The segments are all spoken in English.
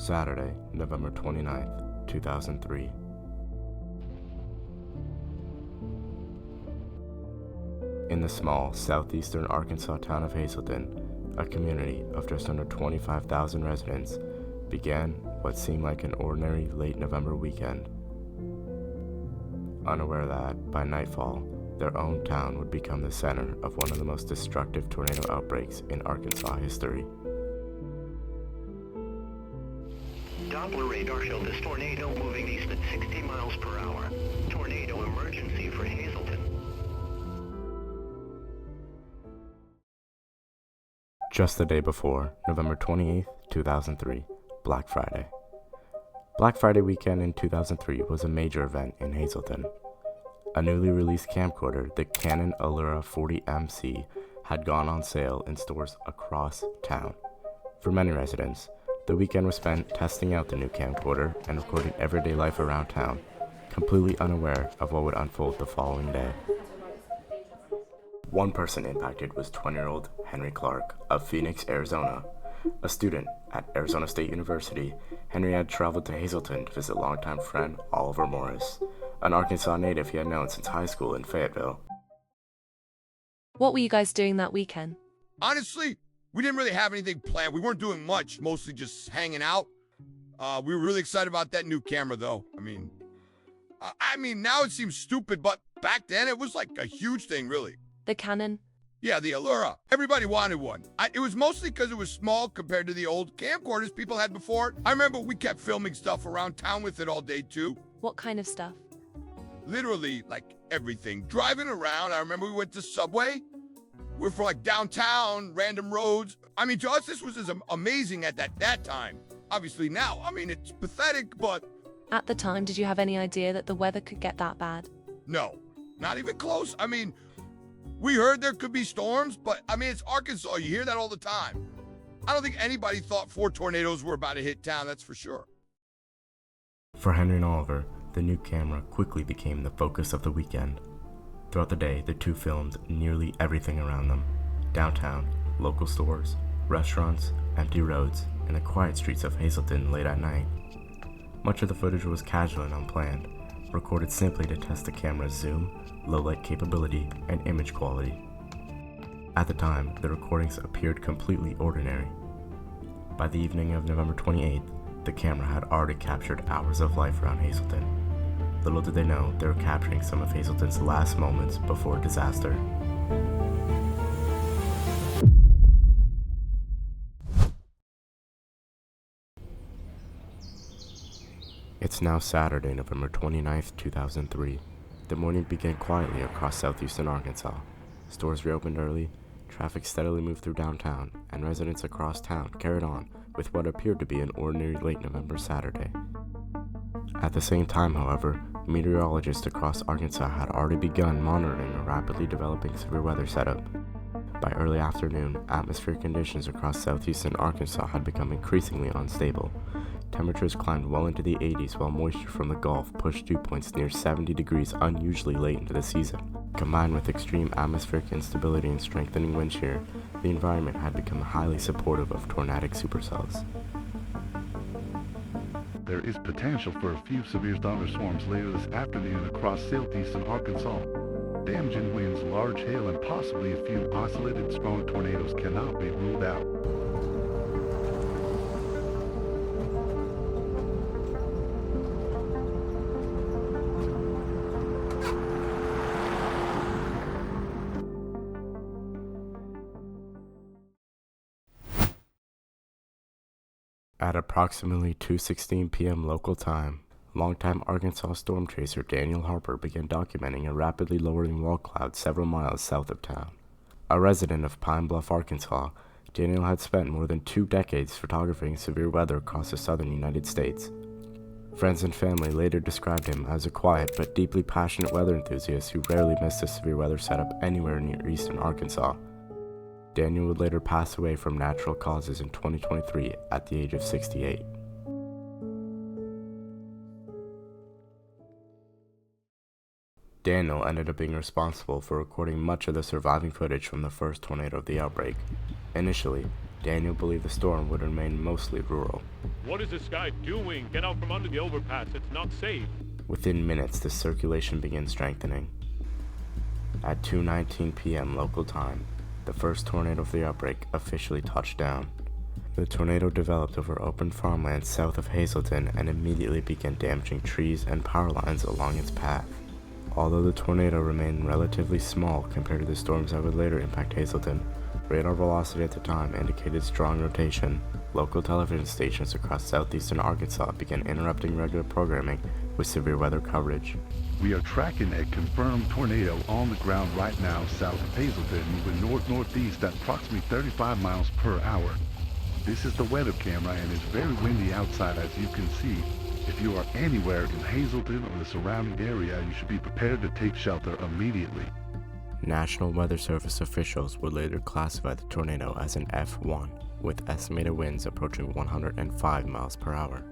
Saturday, November 29th, 2003. In the small, southeastern Arkansas town of Hazelton, a community of just under 25,000 residents, began what seemed like an ordinary late November weekend. Unaware that, by nightfall, their own town would become the center of one of the most destructive tornado outbreaks in Arkansas history. Doppler radar showed this tornado moving east at 60 miles per hour. Tornado emergency for Hazelton. Just the day before, November 28th, 2003, Black Friday. Black Friday weekend in 2003 was a major event in Hazelton. A newly released camcorder, the Canon Allura 40MC, had gone on sale in stores across town. For many residents, the weekend was spent testing out the new camcorder and recording everyday life around town, completely unaware of what would unfold the following day. One person impacted was 20-year-old Henry Clark of Phoenix, Arizona. A student at Arizona State University, Henry had traveled to Hazelton to visit longtime friend Oliver Morris, an Arkansas native he had known since high school in Fayetteville. What were you guys doing that weekend? Honestly, we didn't really have anything planned. We weren't doing much, mostly just hanging out. We were really excited about that new camera, though. I mean, now it seems stupid, but back then it was like a huge thing, really. The Canon? Yeah, the Allura. Everybody wanted one. It was mostly because it was small compared to the old camcorders people had before. I remember we kept filming stuff around town with it all day, too. What kind of stuff? Literally, like, everything. Driving around, I remember we went to Subway. We're for like downtown, random roads. To us, this was as amazing at that time. Obviously now, it's pathetic, but... At the time, did you have any idea that the weather could get that bad? No, not even close. We heard there could be storms, but it's Arkansas. You hear that all the time. I don't think anybody thought 4 tornadoes were about to hit town, that's for sure. For Henry and Oliver, the new camera quickly became the focus of the weekend. Throughout the day, the two filmed nearly everything around them. Downtown, local stores, restaurants, empty roads, and the quiet streets of Hazelton late at night. Much of the footage was casual and unplanned, recorded simply to test the camera's zoom, low-light capability, and image quality. At the time, the recordings appeared completely ordinary. By the evening of November 28th, the camera had already captured hours of life around Hazelton. Little did they know they were capturing some of Hazelton's last moments before disaster. It's now Saturday, November 29th, 2003. The morning began quietly across southeastern Arkansas. Stores reopened early, traffic steadily moved through downtown, and residents across town carried on with what appeared to be an ordinary late November Saturday. At the same time, however, meteorologists across Arkansas had already begun monitoring a rapidly developing severe weather setup. By early afternoon, atmospheric conditions across southeastern Arkansas had become increasingly unstable. Temperatures climbed well into the 80s while moisture from the Gulf pushed dew points near 70 degrees unusually late into the season. Combined with extreme atmospheric instability and strengthening wind shear, the environment had become highly supportive of tornadic supercells. There is potential for a few severe thunderstorms later this afternoon across southeastern Arkansas. Damaging winds, large hail, and possibly a few isolated strong tornadoes cannot be ruled out. At approximately 2:16 p.m. local time, longtime Arkansas storm chaser Daniel Harper began documenting a rapidly lowering wall cloud several miles south of town. A resident of Pine Bluff, Arkansas, Daniel had spent more than 2 decades photographing severe weather across the southern United States. Friends and family later described him as a quiet but deeply passionate weather enthusiast who rarely missed a severe weather setup anywhere near eastern Arkansas. Daniel would later pass away from natural causes in 2023 at the age of 68. Daniel ended up being responsible for recording much of the surviving footage from the first tornado of the outbreak. Initially, Daniel believed the storm would remain mostly rural. What is this guy doing? Get out from under the overpass. It's not safe. Within minutes, the circulation began strengthening. At 2:19 p.m. local time, the first tornado of the outbreak officially touched down. The tornado developed over open farmland south of Hazelton and immediately began damaging trees and power lines along its path. Although the tornado remained relatively small compared to the storms that would later impact Hazelton, radar velocity at the time indicated strong rotation. Local television stations across southeastern Arkansas began interrupting regular programming with severe weather coverage. We are tracking a confirmed tornado on the ground right now south of Hazelton, moving north-northeast at approximately 35 miles per hour. This is the weather camera and it's very windy outside, as you can see. If you are anywhere in Hazelton or the surrounding area, you should be prepared to take shelter immediately. National Weather Service officials would later classify the tornado as an F1, with estimated winds approaching 105 miles per hour.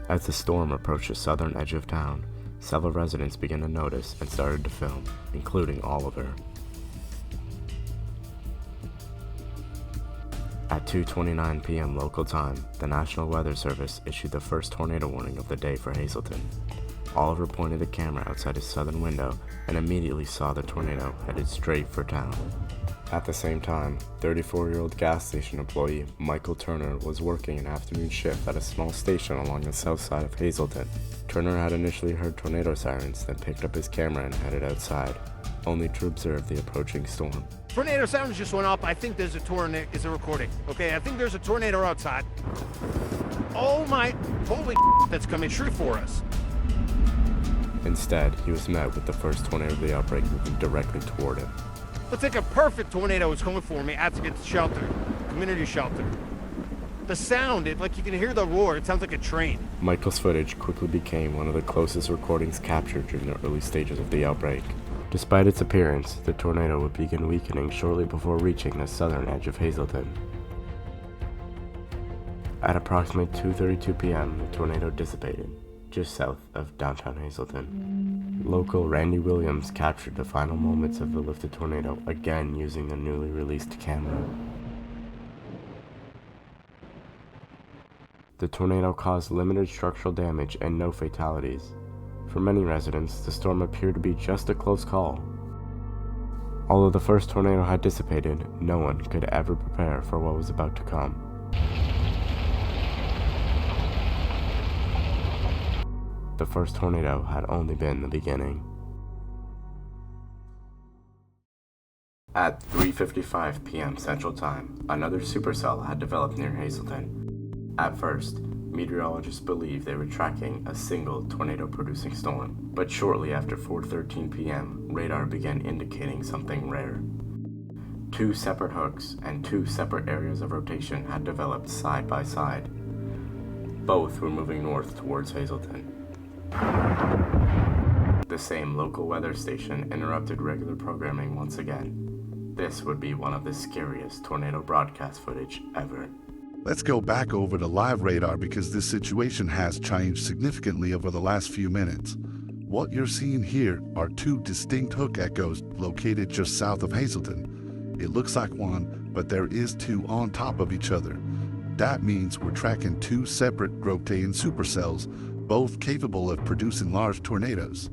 As the storm approached the southern edge of town, several residents began to notice and started to film, including Oliver. At 2:29 p.m. local time, the National Weather Service issued the first tornado warning of the day for Hazelton. Oliver pointed the camera outside his southern window and immediately saw the tornado headed straight for town. At the same time, 34-year-old gas station employee Michael Turner was working an afternoon shift at a small station along the south side of Hazelton. Turner had initially heard tornado sirens, then picked up his camera and headed outside, only to observe the approaching storm. Tornado sounds just went up. I think there's a tornado. Is a recording. Okay, I think there's a tornado outside. Oh my, holy that's coming straight for us. Instead, he was met with the first tornado of the outbreak moving directly toward him. Looks like a perfect tornado is coming for me. I have to get to shelter, community shelter. The sound, like you can hear the roar. It sounds like a train. Michael's footage quickly became one of the closest recordings captured during the early stages of the outbreak. Despite its appearance, the tornado would begin weakening shortly before reaching the southern edge of Hazelton. At approximately 2:32 p.m., the tornado dissipated, just south of downtown Hazelton. Local Randy Williams captured the final moments of the lifted tornado, again using the newly released camera. The tornado caused limited structural damage and no fatalities. For many residents, the storm appeared to be just a close call. Although the first tornado had dissipated, no one could ever prepare for what was about to come. The first tornado had only been the beginning. At 3:55 p.m. Central Time, another supercell had developed near Hazelton. At first, meteorologists believed they were tracking a single tornado-producing storm, but shortly after 4:13 p.m., radar began indicating something rare. Two separate hooks and two separate areas of rotation had developed side by side. Both were moving north towards Hazelton. The same local weather station interrupted regular programming once again. This would be one of the scariest tornado broadcast footage ever. Let's go back over to live radar because this situation has changed significantly over the last few minutes. What you're seeing here are two distinct hook echoes located just south of Hazelton. It looks like one, but there is two on top of each other. That means we're tracking two separate rotating supercells, both capable of producing large tornadoes.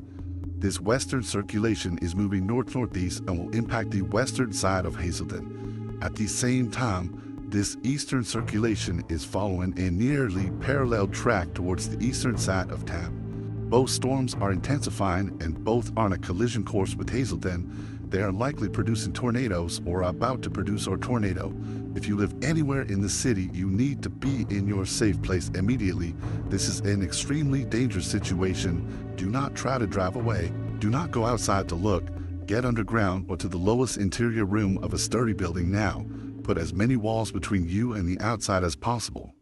This western circulation is moving north-northeast and will impact the western side of Hazelton. At the same time, this eastern circulation is following a nearly parallel track towards the eastern side of town. Both storms are intensifying and both are on a collision course with Hazelton. They are likely producing tornadoes or are about to produce a tornado. If you live anywhere in the city, you need to be in your safe place immediately. This is an extremely dangerous situation. Do not try to drive away. Do not go outside to look. Get underground or to the lowest interior room of a sturdy building now. Put as many walls between you and the outside as possible.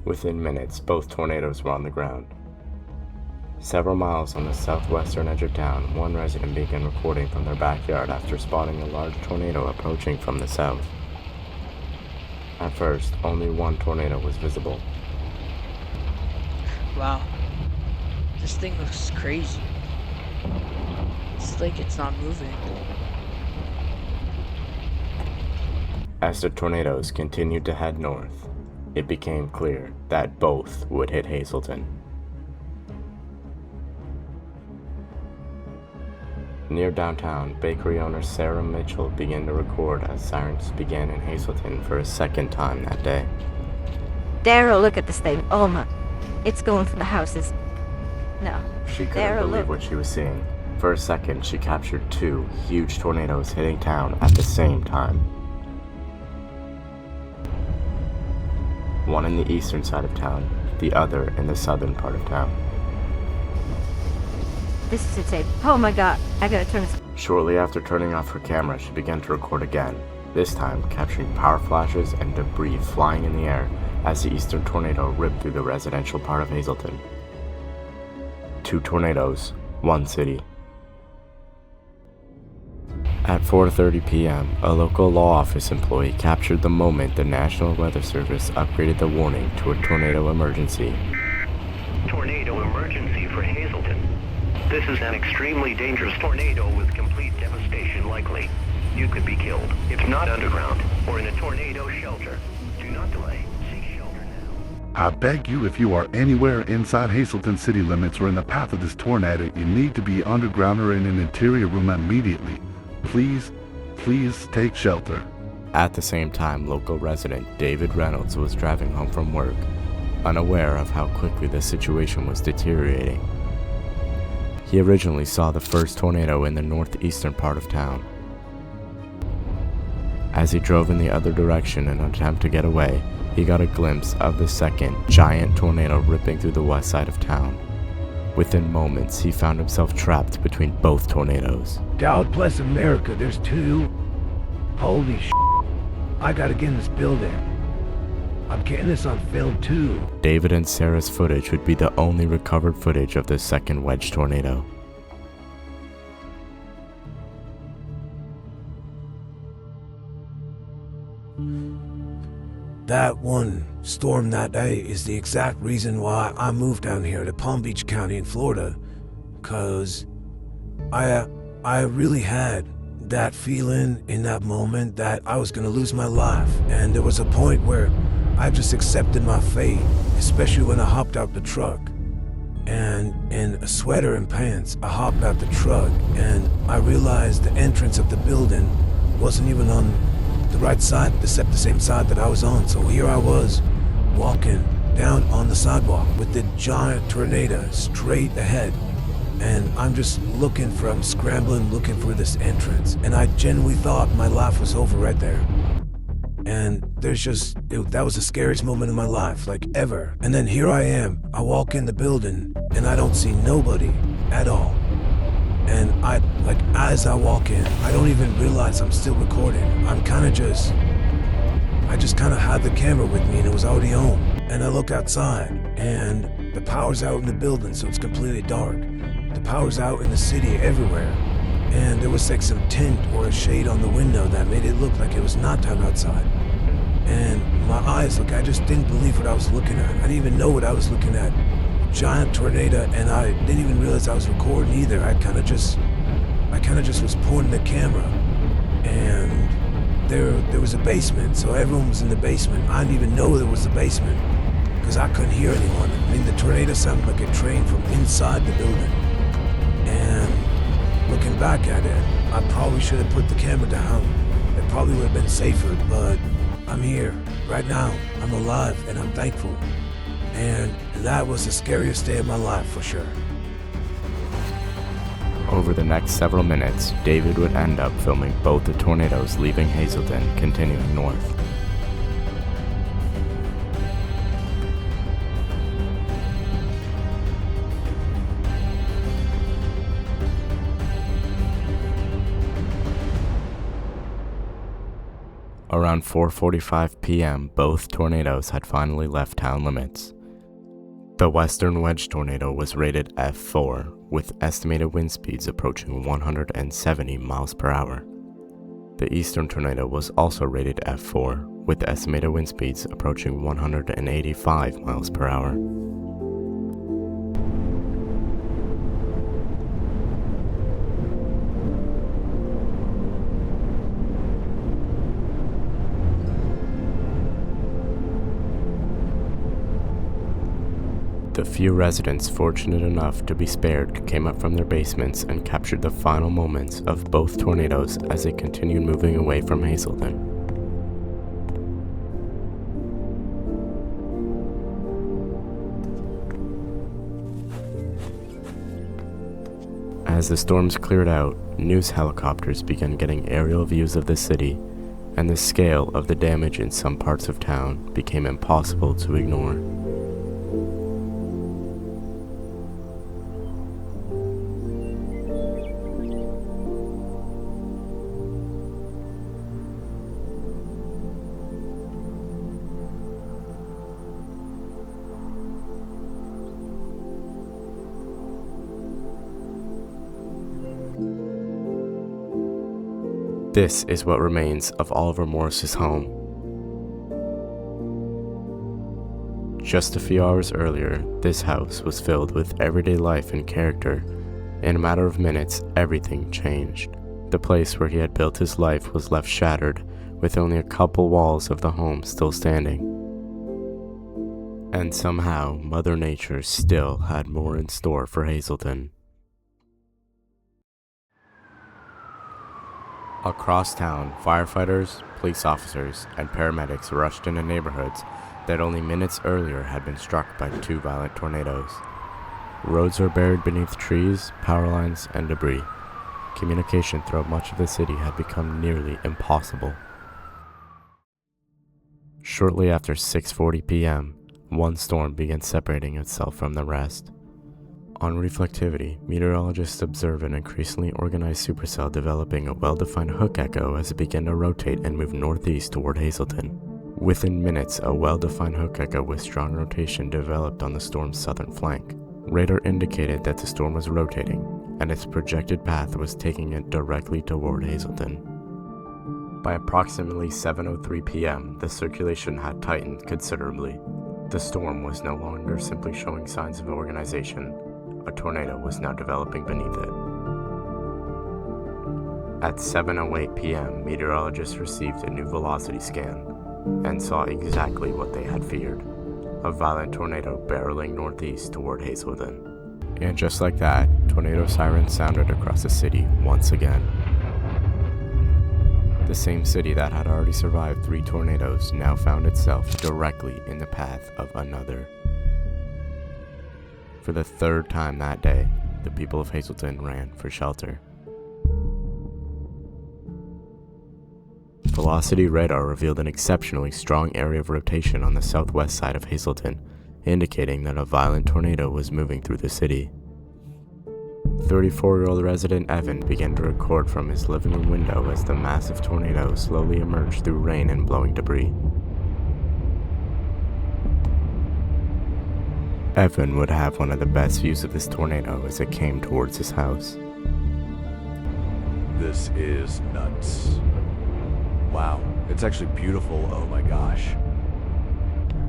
Within minutes, both tornadoes were on the ground. Several miles on the southwestern edge of town, one resident began recording from their backyard after spotting a large tornado approaching from the south. At first, only one tornado was visible. Wow. This thing looks crazy. It's like it's not moving. As the tornadoes continued to head north, it became clear that both would hit Hazelton. Near downtown, bakery owner Sarah Mitchell began to record as sirens began in Hazelton for a second time that day. Daryl, look at this thing. Oh my. It's going for the houses. No. She couldn't Daryl, believe look. what she was seeing. For a second, she captured two huge tornadoes hitting town at the same time. One in the eastern side of town, the other in the southern part of town. This is insane. Oh my god. I gotta turn this. Shortly after turning off her camera, she began to record again, this time capturing power flashes and debris flying in the air as the eastern tornado ripped through the residential part of Hazelton. 2 tornadoes, 1 city. At 4:30 p.m., a local law office employee captured the moment the National Weather Service upgraded the warning to a tornado emergency. Tornado emergency for Hazelton. This is an extremely dangerous tornado with complete devastation likely. You could be killed, if not underground, or in a tornado shelter. Do not delay. Seek shelter now. I beg you, if you are anywhere inside Hazelton city limits or in the path of this tornado, you need to be underground or in an interior room immediately. Please take shelter. At the same time, local resident David Reynolds was driving home from work, unaware of how quickly the situation was deteriorating. He originally saw the first tornado in the northeastern part of town. As he drove in the other direction in an attempt to get away, he got a glimpse of the second giant tornado ripping through the west side of town. Within moments, he found himself trapped between both tornadoes. God bless America, there's 2. Holy sh**. I gotta get in this building. I'm getting this on film too. David and Sarah's footage would be the only recovered footage of the second wedge tornado. That one storm that day is the exact reason why I moved down here to Palm Beach County in Florida. Cause I really had that feeling in that moment that I was gonna lose my life. And there was a point where I just accepted my fate, especially when I hopped out the truck. And in a sweater and pants, I hopped out the truck and I realized the entrance of the building wasn't even on the right side, except the same side that I was on. So here I was, walking down on the sidewalk with the giant tornado straight ahead. And I'm just scrambling, looking for this entrance. And I genuinely thought my life was over right there. And that was the scariest moment in my life, like ever. And then here I am, I walk in the building and I don't see nobody at all. And as I walk in, I don't even realize I'm still recording. I just kind of had the camera with me and it was already on. And I look outside and the power's out in the building, so it's completely dark. The power's out in the city everywhere. And there was like some tint or a shade on the window that made it look like it was nighttime outside. And my eyes, I just didn't believe what I was looking at. I didn't even know what I was looking at. Giant tornado, and I didn't even realize I was recording either. I kind of just was pointing the camera. And there was a basement, so everyone was in the basement. I didn't even know there was a basement because I couldn't hear anyone. I mean, the tornado sounded like a train from inside the building. And looking back at it, I probably should have put the camera down. It probably would have been safer, but I'm here right now. I'm alive and I'm thankful. And that was the scariest day of my life for sure. Over the next several minutes, David would end up filming both the tornadoes leaving Hazelton, continuing north. Around 4:45 p.m., both tornadoes had finally left town limits. The western wedge tornado was rated F4, with estimated wind speeds approaching 170 miles per hour. The eastern tornado was also rated F4, with estimated wind speeds approaching 185 miles per hour. The few residents fortunate enough to be spared came up from their basements and captured the final moments of both tornadoes as they continued moving away from Hazelton. As the storms cleared out, news helicopters began getting aerial views of the city, and the scale of the damage in some parts of town became impossible to ignore. This is what remains of Oliver Morris's home. Just a few hours earlier, this house was filled with everyday life and character. In a matter of minutes, everything changed. The place where he had built his life was left shattered, with only a couple walls of the home still standing. And somehow, Mother Nature still had more in store for Hazelton. Across town, firefighters, police officers, and paramedics rushed into neighborhoods that only minutes earlier had been struck by two violent tornadoes. Roads were buried beneath trees, power lines, and debris. Communication throughout much of the city had become nearly impossible. Shortly after 6:40 p.m., one storm began separating itself from the rest. On reflectivity, meteorologists observe an increasingly organized supercell developing a well-defined hook echo as it began to rotate and move northeast toward Hazelton. Within minutes, a well-defined hook echo with strong rotation developed on the storm's southern flank. Radar indicated that the storm was rotating, and its projected path was taking it directly toward Hazelton. By approximately 7:03 p.m., the circulation had tightened considerably. The storm was no longer simply showing signs of organization. A tornado was now developing beneath it. At 7:08 p.m., meteorologists received a new velocity scan and saw exactly what they had feared: a violent tornado barreling northeast toward Hazelton. And just like that, tornado sirens sounded across the city once again. The same city that had already survived 3 tornadoes now found itself directly in the path of another. For the third time that day, the people of Hazelton ran for shelter. Velocity radar revealed an exceptionally strong area of rotation on the southwest side of Hazelton, indicating that a violent tornado was moving through the city. 34-year-old resident Evan began to record from his living room window as the massive tornado slowly emerged through rain and blowing debris. Evan would have one of the best views of this tornado as it came towards his house. This is nuts. Wow, it's actually beautiful. Oh my gosh.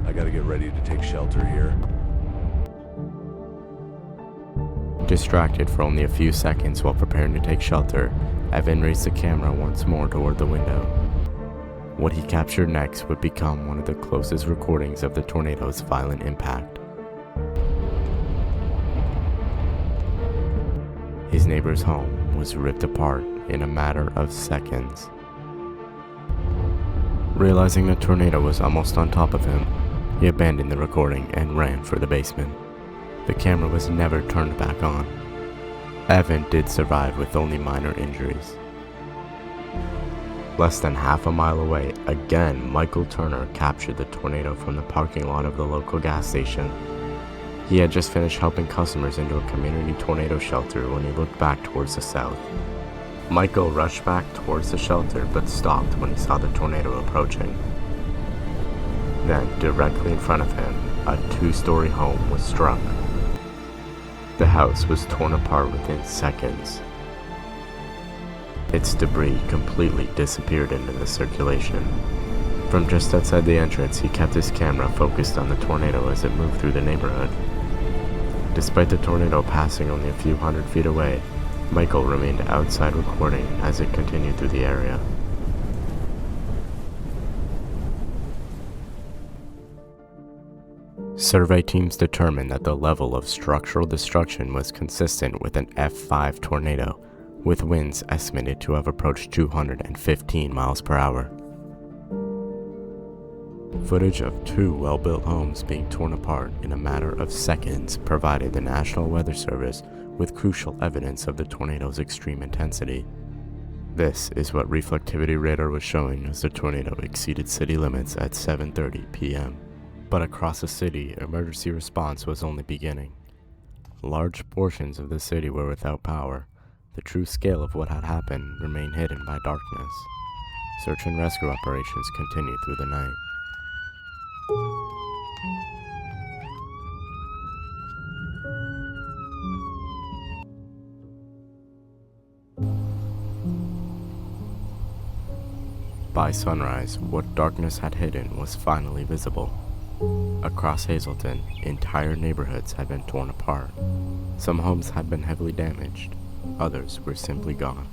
I gotta get ready to take shelter here. Distracted for only a few seconds while preparing to take shelter, Evan raised the camera once more toward the window. What he captured next would become one of the closest recordings of the tornado's violent impact. His neighbor's home was ripped apart in a matter of seconds. Realizing the tornado was almost on top of him, he abandoned the recording and ran for the basement. The camera was never turned back on. Evan did survive with only minor injuries. Less than half a mile away, again, Michael Turner captured the tornado from the parking lot of the local gas station. He had just finished helping customers into a community tornado shelter when he looked back towards the south. Michael rushed back towards the shelter but stopped when he saw the tornado approaching. Then, directly in front of him, a 2-story home was struck. The house was torn apart within seconds. Its debris completely disappeared into the circulation. From just outside the entrance, he kept his camera focused on the tornado as it moved through the neighborhood. Despite the tornado passing only a few hundred feet away, Michael remained outside recording as it continued through the area. Survey teams determined that the level of structural destruction was consistent with an F5 tornado, with winds estimated to have approached 215 miles per hour. Footage of 2 well-built homes being torn apart in a matter of seconds provided the National Weather Service with crucial evidence of the tornado's extreme intensity. This is what reflectivity radar was showing as the tornado exceeded city limits at 7:30 p.m. But across the city, emergency response was only beginning. Large portions of the city were without power. The true scale of what had happened remained hidden by darkness. Search and rescue operations continued through the night. By sunrise, what darkness had hidden was finally visible. Across Hazelton, entire neighborhoods had been torn apart. Some homes had been heavily damaged, others were simply gone.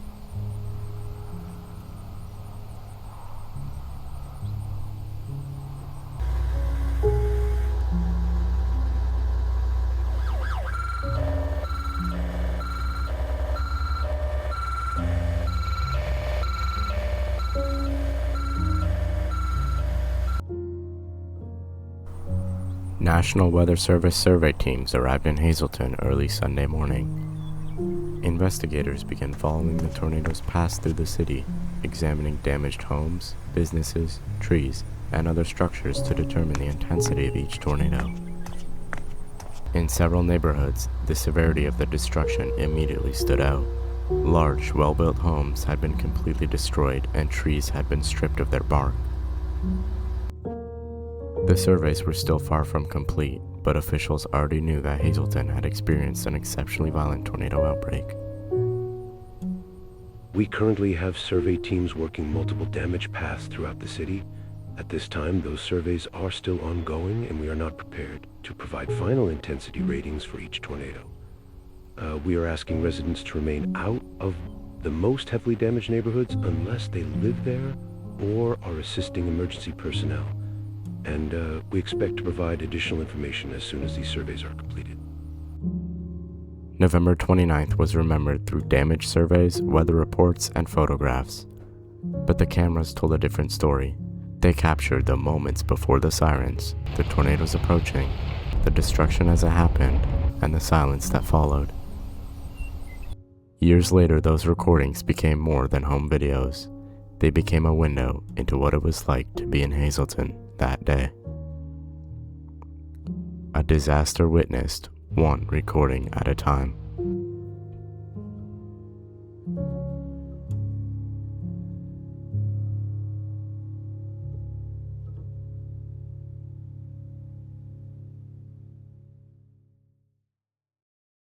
National Weather Service survey teams arrived in Hazelton early Sunday morning. Investigators began following the tornado's path through the city, examining damaged homes, businesses, trees, and other structures to determine the intensity of each tornado. In several neighborhoods, the severity of the destruction immediately stood out. Large, well-built homes had been completely destroyed and trees had been stripped of their bark. The surveys were still far from complete, but officials already knew that Hazelton had experienced an exceptionally violent tornado outbreak. We currently have survey teams working multiple damage paths throughout the city. At this time, those surveys are still ongoing, and we are not prepared to provide final intensity ratings for each tornado. We are asking residents to remain out of the most heavily damaged neighborhoods unless they live there or are assisting emergency personnel. And we expect to provide additional information as soon as these surveys are completed. November 29th was remembered through damage surveys, weather reports, and photographs. But the cameras told a different story. They captured the moments before the sirens, the tornadoes approaching, the destruction as it happened, and the silence that followed. Years later, those recordings became more than home videos. They became a window into what it was like to be in Hazelton that day. A disaster witnessed, one recording at a time.